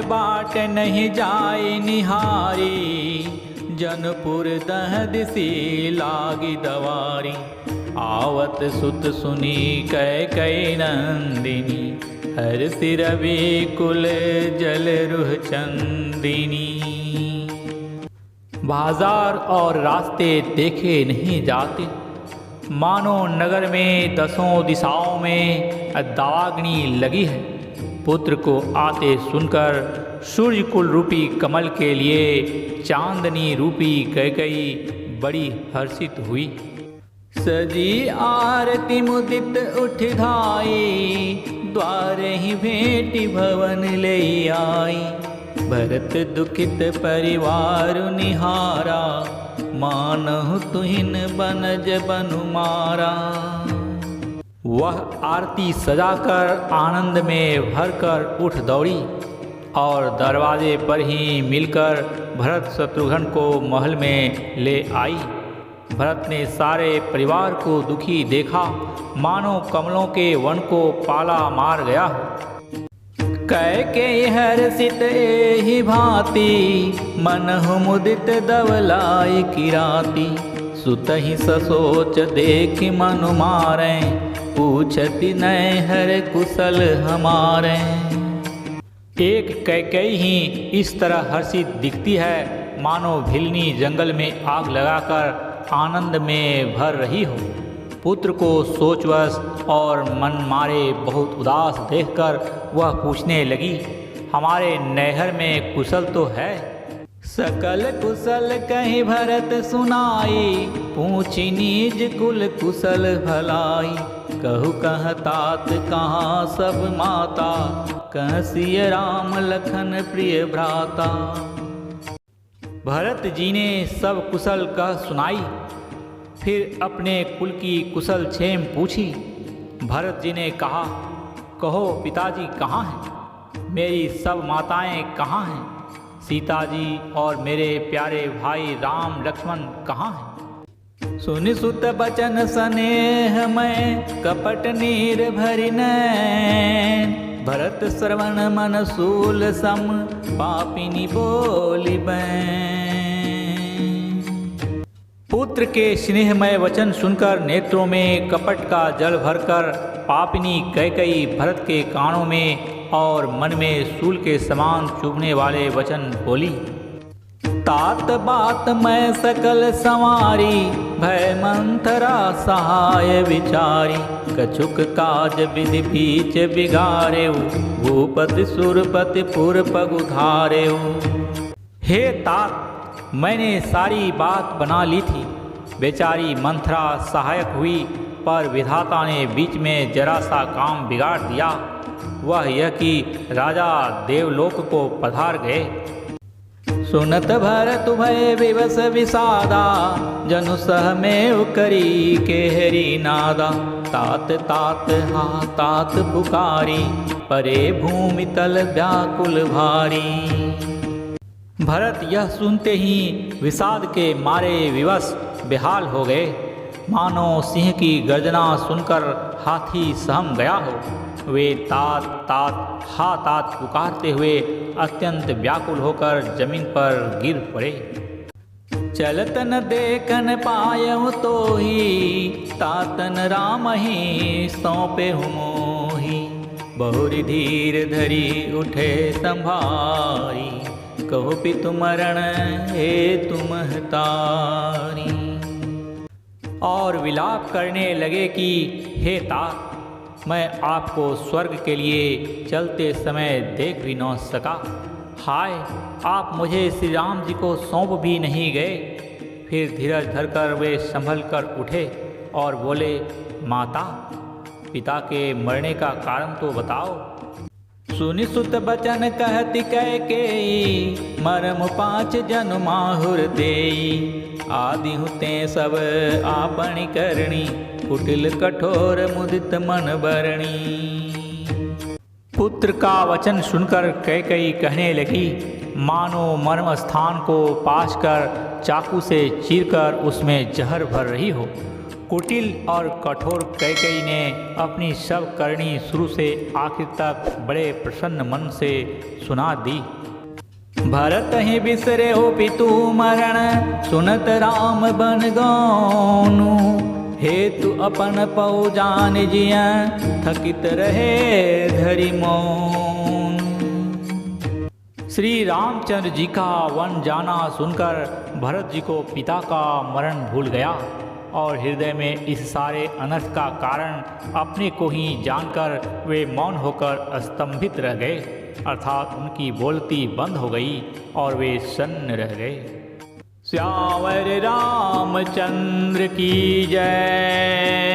बाट नहीं जाए निहारी, जनपुर दहदिसी लागी दवारी। आवत सुत सुनी कैकई नंदिनी, हर सिरवी कुल जल रुह चंदिनी। बाजार और रास्ते देखे नहीं जाते, मानो नगर में दसों दिशाओं में दावाग्नि लगी है। पुत्र को आते सुनकर सूर्य कुल रूपी कमल के लिए चांदनी रूपी कैकई बड़ी हर्षित हुई। सजी आरती मुदित उठ धाई, द्वार ही भेंटी भवन ले आई। भरत दुखित परिवार निहारा, मानहु तुहिन बनज बनु मारा। वह आरती सजाकर आनंद में भरकर उठ दौड़ी और दरवाजे पर ही मिलकर भरत शत्रुघ्न को महल में ले आई। भरत ने सारे परिवार को दुखी देखा, मानो कमलों के वन को पाला मार गया। कैकेयी हर्षित एहि भांति, मनहु मुदित धवलाई किराती। सुतहि ससोच देखि मनु मारै, पूछति नय हर कुशल हमारे। एक कैकेयी ही इस तरह हर्षित दिखती है, मानो भिलनी जंगल में आग लगाकर आनंद में भर रही हो। पुत्र को सोचवश और मन मारे बहुत उदास देखकर वह पूछने लगी, हमारे नैहर में कुशल तो है? सकल कुशल कहीं भरत सुनाई, पूछी निज कुल कुशल भलाई। कहु कह तात कहाँ सब माता, कह सिय राम लखन प्रिय भ्राता। भरत जी ने सब कुशल कह सुनाई, फिर अपने कुल की कुशल क्षेम पूछी। भरत जी ने कहा, कहो पिताजी कहाँ हैं? मेरी सब माताएं कहाँ हैं? सीता जी और मेरे प्यारे भाई राम लक्ष्मण कहाँ हैं? सुनि सुत बचन स्नेह में, कपट नीर भरि नैन। भरत श्रवण मन सूल सम, पापिनी बोली बैन। पुत्र के स्नेहमय वचन सुनकर नेत्रों में कपट का जल भरकर पापिनी कैकई भरत के कानों में और मन में सूल के समान चुभने वाले वचन बोली। तात बात मैं सकल संवारी, भय मंथरा सहाय विचारी। कछुक काज विधि बीच बिगारेऊ, भूपति सुरपति पुर पगुधारेऊ। हे तात, मैंने सारी बात बना ली थी, बेचारी मंथरा सहायक हुई, पर विधाता ने बीच में जरा सा काम बिगाड़ दिया। वह यह कि राजा देवलोक को पधार गए। सुनत भरत भय विवश विषादा, जनु सह में करी केहरी नादा। तात तात हा तात पुकारी, परे भूमि तल व्याकुल भारी। भरत यह सुनते ही विषाद के मारे विवश बेहाल हो गए, मानो सिंह की गर्जना सुनकर हाथी सहम गया हो। वे तात तात हा तात पुकारते हुए अत्यंत व्याकुल होकर जमीन पर गिर पड़े। चलतन देखन पायहु तोहि, तातन राम ही सौंपे मोहि। बहुरी धीर धरी उठे संभारी, कहो पितु मरण हे तुम तारी। और विलाप करने लगे कि हे तात, मैं आपको स्वर्ग के लिए चलते समय देख भी न सका। हाय, आप मुझे श्री राम जी को सौंप भी नहीं गए। फिर धीरज धरकर वे संभल कर उठे और बोले, माता, पिता के मरने का कारण तो बताओ। सुनि सुत बचन कहति कैकेयी, मरम 5 जन माहुर देई। आदि हुते सब आपनि करणी, कुटिल कठोर मुदित मन बरणी। पुत्र का वचन सुनकर कैकेयी कहने लगी, मानो मर्म स्थान को पास कर चाकू से चीरकर उसमें जहर भर रही हो। कुटिल और कठोर कैकेयी ने अपनी सब करनी शुरू से आखिर तक बड़े प्रसन्न मन से सुना दी। भरत ही बिसरे हो पितु मरण, सुनत राम बन गौनु, हेतु अपन पौ जान जिया, थकित रहे धरि मौन। श्री रामचंद्र जी का वन जाना सुनकर भरत जी को पिता का मरण भूल गया और हृदय में इस सारे अनर्थ का कारण अपने को ही जानकर वे मौन होकर स्तंभित रह गए, अर्थात उनकी बोलती बंद हो गई और वे सन्न रह गए। श्यावर रामचंद्र की जय।